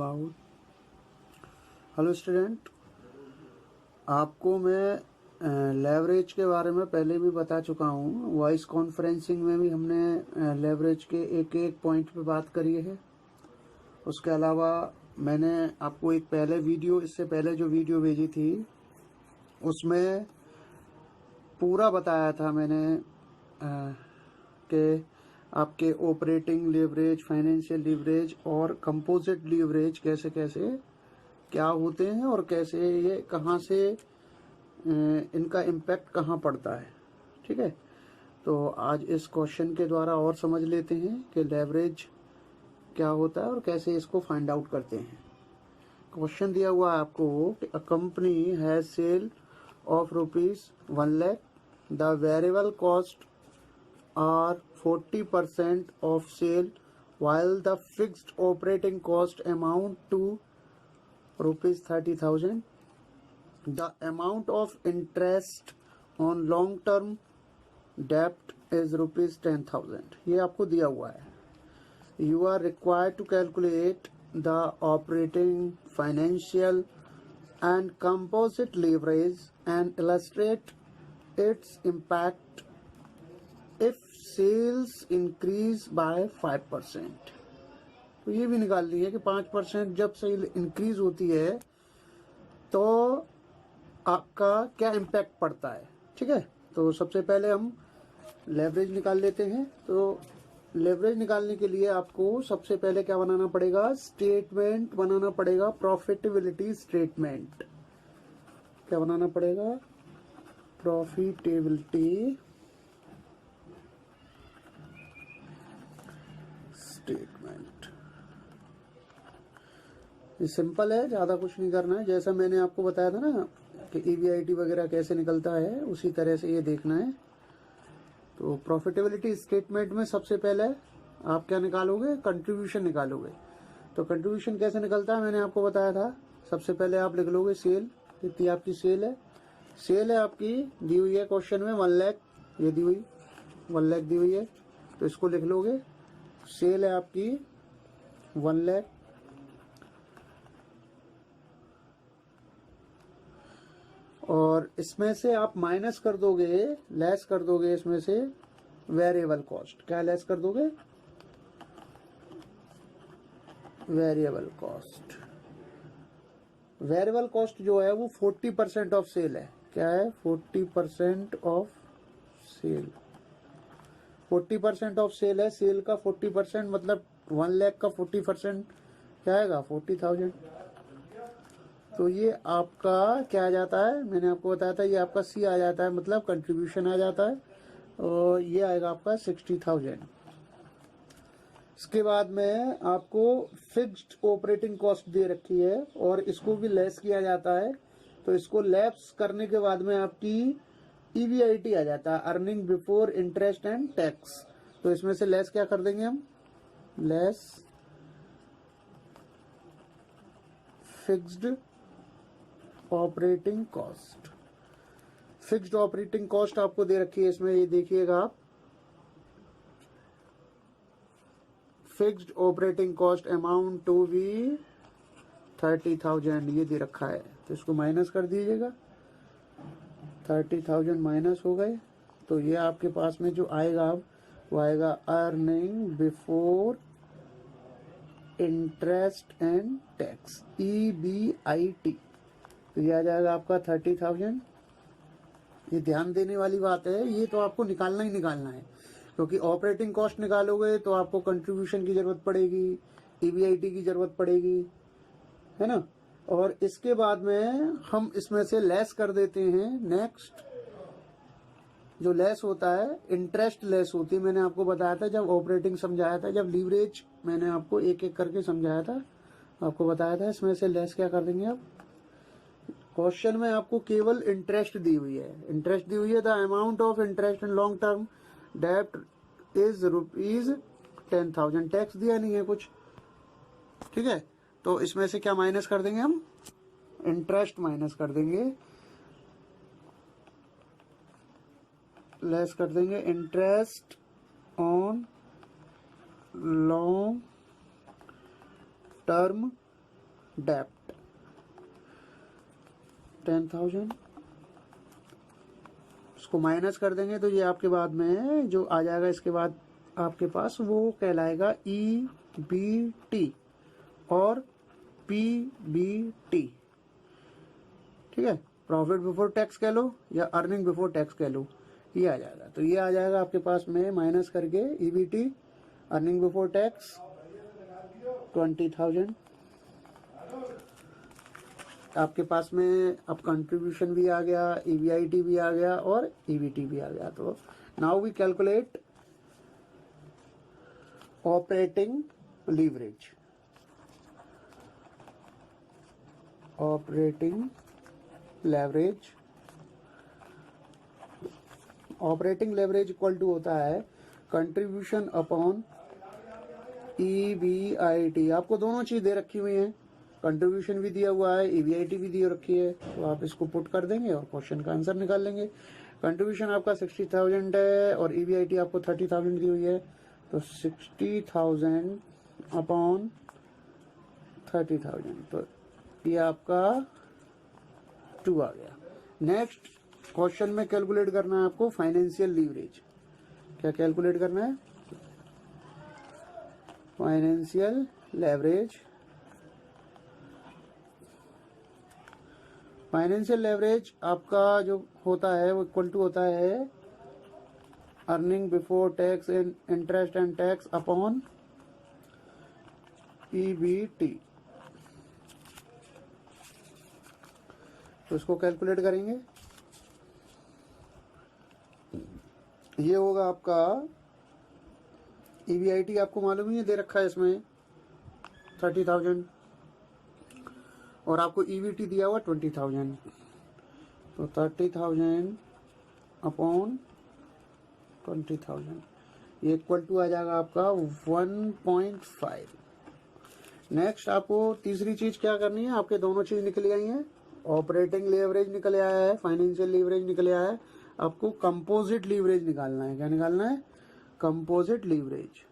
About. Hello student, आपको मैं leverage के बारे में पहले भी बता चुका हूँ। वॉइस कॉन्फ्रेंसिंग में भी हमने लेवरेज के एक एक पॉइंट पे बात करी है। उसके अलावा मैंने आपको एक पहले वीडियो, इससे पहले जो वीडियो भेजी थी उसमें पूरा बताया था मैंने कि आपके ऑपरेटिंग लीवरेज, फाइनेंशियल लीवरेज और कंपोजिट लीवरेज कैसे कैसे क्या होते हैं और कैसे ये कहाँ से इनका इम्पैक्ट कहाँ पड़ता है। ठीक है, तो आज इस क्वेश्चन के द्वारा और समझ लेते हैं कि लेवरेज क्या होता है और कैसे इसको फाइंड आउट करते हैं। क्वेश्चन दिया हुआ है आपको कि a company has sale of ₹1 lakh, the variable cost are 40% of sale while the fixed operating cost amount to ₹30,000. The amount of interest on long term debt is ₹10,000. ये आपको दिया हुआ है। You are required to calculate the operating, financial and composite leverage and illustrate its impact if sales increase by 5%। तो ये भी निकालनी है कि 5% जब सेल इंक्रीज होती है तो आपका क्या इम्पैक्ट पड़ता है। ठीक है, तो सबसे पहले हम लेवरेज निकाल लेते हैं। तो लेवरेज निकालने के लिए आपको सबसे पहले क्या बनाना पड़ेगा? स्टेटमेंट बनाना पड़ेगा, प्रॉफिटेबिलिटी स्टेटमेंट। क्या बनाना पड़ेगा? Profitability statement. ये सिंपल है, ज़्यादा कुछ नहीं करना है। जैसा मैंने आपको बताया था ना कि EBIT वगैरह कैसे निकलता है, उसी तरह से ये देखना है। तो प्रॉफिटेबिलिटी स्टेटमेंट में सबसे पहले आप क्या निकालोगे? कंट्रीब्यूशन निकालोगे। तो कंट्रीब्यूशन कैसे निकलता है मैंने आपको बताया था। सबसे पहले आप लिख लोगे सेल, कितनी आपकी सेल है। सेल है आपकी दी हुई है क्वेश्चन में 1 लाख, ये दी हुई 1 लाख दी हुई है, तो इसको लिख लोगे। सेल है आपकी 1 लाख, और इसमें से आप माइनस कर दोगे, लेस कर दोगे इसमें से वेरिएबल कॉस्ट। क्या लेस कर दोगे? Variable cost. वेरिएबल कॉस्ट जो है वो 40% ऑफ सेल है। क्या है? 40% ऑफ सेल। 40% ऑफ सेल है। सेल का 40% मतलब 1 लाख का 40% क्या आएगा? 40,000। तो ये आपका क्या आ जाता है? मैंने आपको बताया था ये आपका C आ जाता है, मतलब कंट्रीब्यूशन आ जाता है, और ये आएगा आपका 60,000। इसके बाद में आपको फिक्स्ड ऑपरेटिंग कॉस्ट दे रखी है और इसको भी लेस किया जाता है। तो इसको लेस करने के बाद में आपकी EBIT आ जाता है, earning before interest and tax. तो इसमें से लेस क्या कर देंगे हम? Less fixed operating cost. Fixed operating cost आपको दे रखी है इसमें, ये देखिएगा आप। Fixed operating cost amount to be 30,000, ये दे रखा है। तो इसको माइनस कर दीजिएगा। 30,000 माइनस हो गए, तो ये आपके पास में जो आएगा अब वो आएगा earning before interest and tax, EBIT। तो ये आ जाएगा आपका 30,000। ये ध्यान देने वाली बात है, ये तो आपको निकालना ही निकालना है, क्योंकि ऑपरेटिंग कॉस्ट निकालोगे तो आपको कंट्रीब्यूशन की जरूरत पड़ेगी, EBIT की जरूरत पड़ेगी, है ना। और इसके बाद में हम इसमें से लेस कर देते हैं। नेक्स्ट जो लेस होता है, इंटरेस्ट लेस होती है। मैंने आपको बताया था जब ऑपरेटिंग समझाया था, जब लीवरेज मैंने आपको एक एक करके समझाया था, आपको बताया था इसमें से लेस क्या कर देंगे। अब क्वेश्चन में आपको केवल इंटरेस्ट दी हुई है। इंटरेस्ट दी हुई है, the amount of interest in long term डेब्ट इज ₹10,000। टैक्स दिया नहीं है कुछ, ठीक है। तो इसमें से क्या माइनस कर देंगे हम? इंटरेस्ट माइनस कर देंगे, लेस कर देंगे इंटरेस्ट ऑन लॉन्ग टर्म डेप्ट 10,000, इसको माइनस कर देंगे तो ये आपके बाद में जो आ जाएगा इसके बाद आपके पास वो कहलाएगा EBT और PBT। ठीक है, प्रॉफिट बिफोर टैक्स कह लो या अर्निंग बिफोर टैक्स कह लो, ये आ जाएगा। तो ये आ जाएगा आपके पास में माइनस करके EBT, अर्निंग बिफोर टैक्स 20,000। आपके पास में अब कंट्रीब्यूशन भी आ गया, EBIT भी आ गया और EBT भी आ गया। तो now we calculate operating leverage. Operating leverage, operating leverage equal to होता है कंट्रीब्यूशन अपॉन EBIT। आपको दोनों चीज दे रखी हुई है, कंट्रीब्यूशन भी दिया हुआ है, EBIT भी दी रखी है। तो आप इसको पुट कर देंगे और क्वेश्चन का आंसर निकाल लेंगे। कंट्रीब्यूशन आपका 60,000 है और EBIT आपको 30,000 दी हुई है, तो 60,000 अपॉन 30,000, तो ये आपका 2 आ गया। नेक्स्ट क्वेश्चन में कैलकुलेट करना है आपको फाइनेंशियल लीवरेज। क्या कैलकुलेट करना है? Financial leverage. फाइनेंशियल लेवरेज आपका जो होता है वो इक्वल टू होता है earning before tax and interest and tax upon EBT। तो इसको कैलकुलेट करेंगे, ये होगा आपका EBIT आपको मालूम ही है दे रखा है इसमें 30,000 और आपको EBT दिया हुआ 20,000, तो 30,000 अपॉन 20,000 ये इक्वल टू आ जाएगा आपका 1.5। नेक्स्ट आपको तीसरी चीज क्या करनी है, आपके दोनों चीज निकल आई है, ऑपरेटिंग लीवरेज निकल आया है, फाइनेंशियल लीवरेज निकल आया है। आपको कंपोजिट लीवरेज निकालना है। क्या निकालना है? Composite leverage.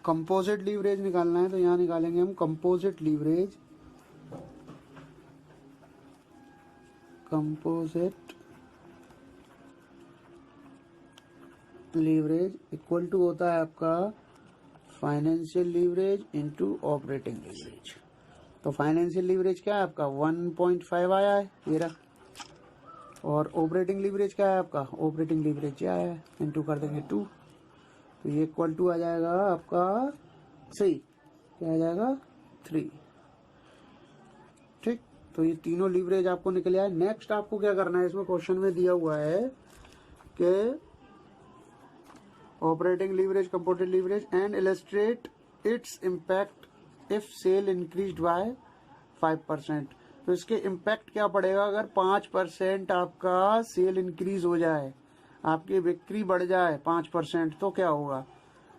कंपोजिट लीवरेज निकालना है तो यहां निकालेंगे हम composite leverage. Composite leverage equal to होता है आपका financial leverage into operating leverage. तो फाइनेंशियल लीवरेज क्या है आपका 1.5 आया है ये रहा, और ऑपरेटिंग लीवरेज क्या है आपका? ऑपरेटिंग लीवरेज क्या है इनटू कर देंगे 2, तो ये इक्वल टू आ जाएगा आपका 3। क्या आ जाएगा? 3। ठीक, तो ये तीनों लीवरेज आपको निकल आए। नेक्स्ट आपको क्या करना है, इसमें क्वेश्चन में दिया हुआ है कि operating leverage, composite leverage and illustrate its impact if sale increased by 5%। तो इसके इम्पैक्ट क्या पड़ेगा अगर 5% आपका सेल इंक्रीज हो जाए, आपकी बिक्री बढ़ जाए 5%, तो क्या होगा?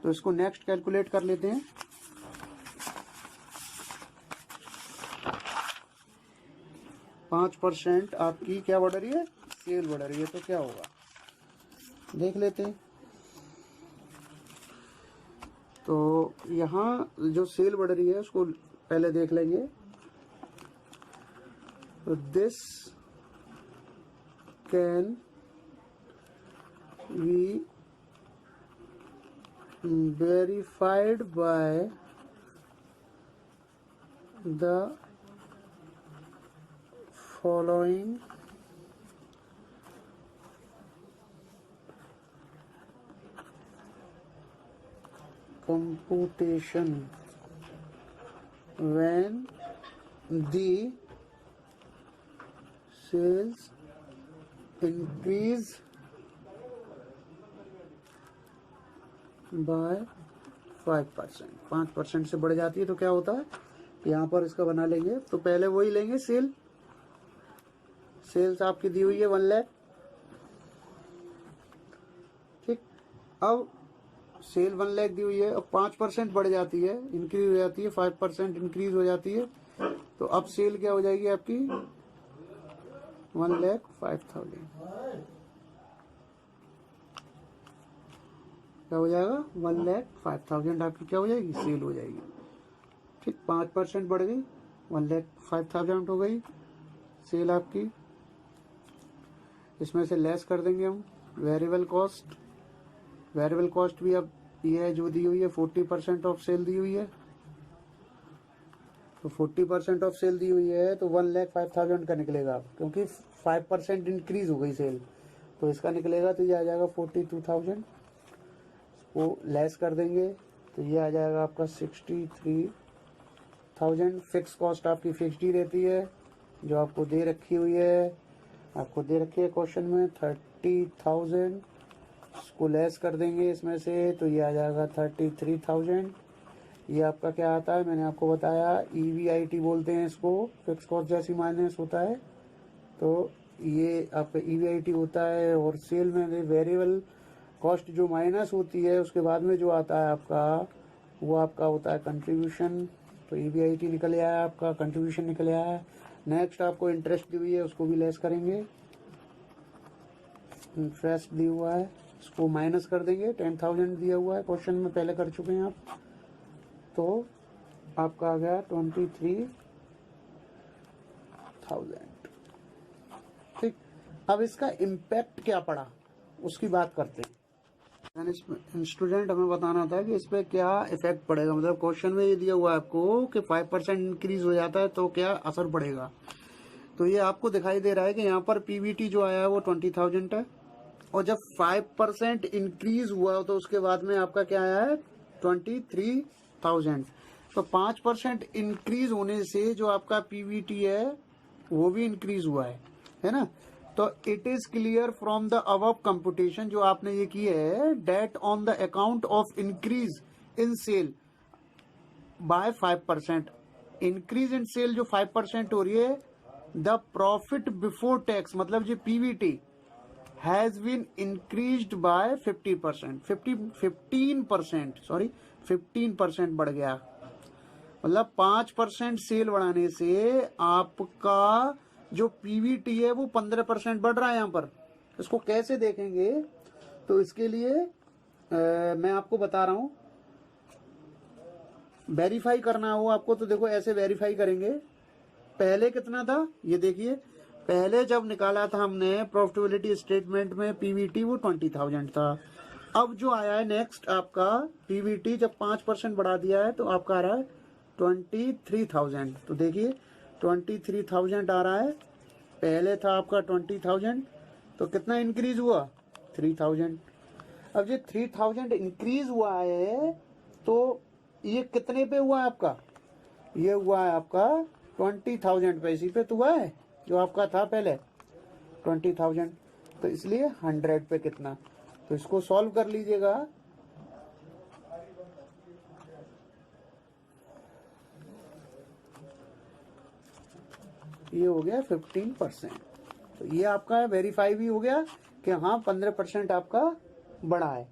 तो इसको नेक्स्ट कैलकुलेट कर लेते हैं। पांच % आपकी क्या बढ़ रही है? सेल बढ़ रही है, तो क्या होगा देख लेते हैं। तो यहाँ जो सेल बढ़ रही है उसको पहले देख लेंगे। तो this can be verified by the following computation when the sales increase by 5%। 5% से बढ़ जाती है तो क्या होता है, यहाँ पर इसका बना लेंगे। तो पहले वही लेंगे सेल्स आपकी दी हुई है 1 लाख। ठीक, अब सेल 1 लाख दी हुई है, अब 5% बढ़ जाती है, इंक्रीज हो जाती है, 5% इंक्रीज हो जाती है, तो अब सेल क्या हो जाएगी आपकी 1,05,000। क्या हो जाएगा? 1,05,000 आपकी क्या हो जाएगी? सेल हो जाएगी। ठीक, 5% बढ़ गई, 1,05,000 हो गई सेल आपकी। इसमें से लेस कर देंगे हम वेरिएबल कॉस्ट। वेरिएबल कॉस्ट भी अब ये जो दी हुई है 40% ऑफ सेल दी हुई है, तो 40% ऑफ सेल दी हुई है तो 1,05,000 का निकलेगा, क्योंकि 5% इंक्रीज हो गई सेल, तो इसका निकलेगा तो ये आ जाएगा 42,000। वो लेस कर देंगे तो ये आ जाएगा आपका 63,000। फिक्स कॉस्ट आपकी फिक्स्ड ही रहती है जो आपको दे रखी हुई है, आपको दे रखी है क्वेश्चन में 30,000। इसको लेस कर देंगे इसमें से तो ये आ जाएगा 33,000। ये आपका क्या आता है, मैंने आपको बताया EBIT बोलते हैं इसको, फिक्स कॉस्ट जैसी माइनस होता है, तो ये आपका EBIT होता है। और सेल में वेरिएबल कॉस्ट जो माइनस होती है उसके बाद में जो आता है आपका, वो आपका होता है कंट्रीब्यूशन। तो EBIT निकल आया आपका, कंट्रीब्यूशन निकल आया। नेक्स्ट आपको इंटरेस्ट दी हुई है, उसको भी लेस करेंगे। इंटरेस्ट दी हुआ है, इसको माइनस कर देंगे। 10,000 दिया हुआ है क्वेश्चन में, पहले कर चुके हैं आप, तो आपका आ गया 23,000। ठीक, अब इसका इम्पैक्ट क्या पड़ा उसकी बात करते हैं। स्टूडेंट हमें बताना था कि इस पे क्या इफेक्ट पड़ेगा, मतलब क्वेश्चन में ये दिया हुआ है आपको कि 5% इंक्रीज हो जाता है तो क्या असर पड़ेगा। तो ये आपको दिखाई दे रहा है कि यहाँ पर PBT जो आया है वो 20,000 है, और जब 5% इंक्रीज हुआ तो उसके बाद में आपका क्या आया है 23,000। तो 5% इंक्रीज होने से जो आपका PBT है वो भी इंक्रीज हुआ है ना। तो it is clear from the above computation जो आपने ये की है, that on the account of increase in sale by 5%, increase in sale जो 5% हो रही है, द प्रॉफिट बिफोर टैक्स मतलब जो PBT has been increased by 15% बढ़ गया। मतलब 5% सेल बढ़ाने से आपका जो PBT है वो 15% बढ़ रहा है। यहाँ पर इसको कैसे देखेंगे, तो इसके लिए मैं आपको बता रहा हूं, वेरीफाई करना हो आपको तो देखो ऐसे वेरीफाई करेंगे। पहले कितना था ये देखिए, पहले जब निकाला था हमने प्रॉफिटेबिलिटी स्टेटमेंट में PBT वो 20,000 था। अब जो आया है नेक्स्ट आपका PBT जब 5% बढ़ा दिया है तो आपका आ रहा है 23,000। तो देखिए 23,000 आ रहा है, पहले था आपका 20,000, तो कितना इंक्रीज हुआ 3,000। अब ये 3,000 इंक्रीज हुआ है तो ये कितने पे हुआ है आपका, ये हुआ है आपका 20,000 पे, इसी पे तो हुआ है जो आपका था पहले 20,000, तो इसलिए 100 पे कितना, तो इसको सॉल्व कर लीजिएगा। ये हो गया 15%, तो ये आपका वेरीफाई भी हो गया कि हाँ 15% आपका बढ़ा है।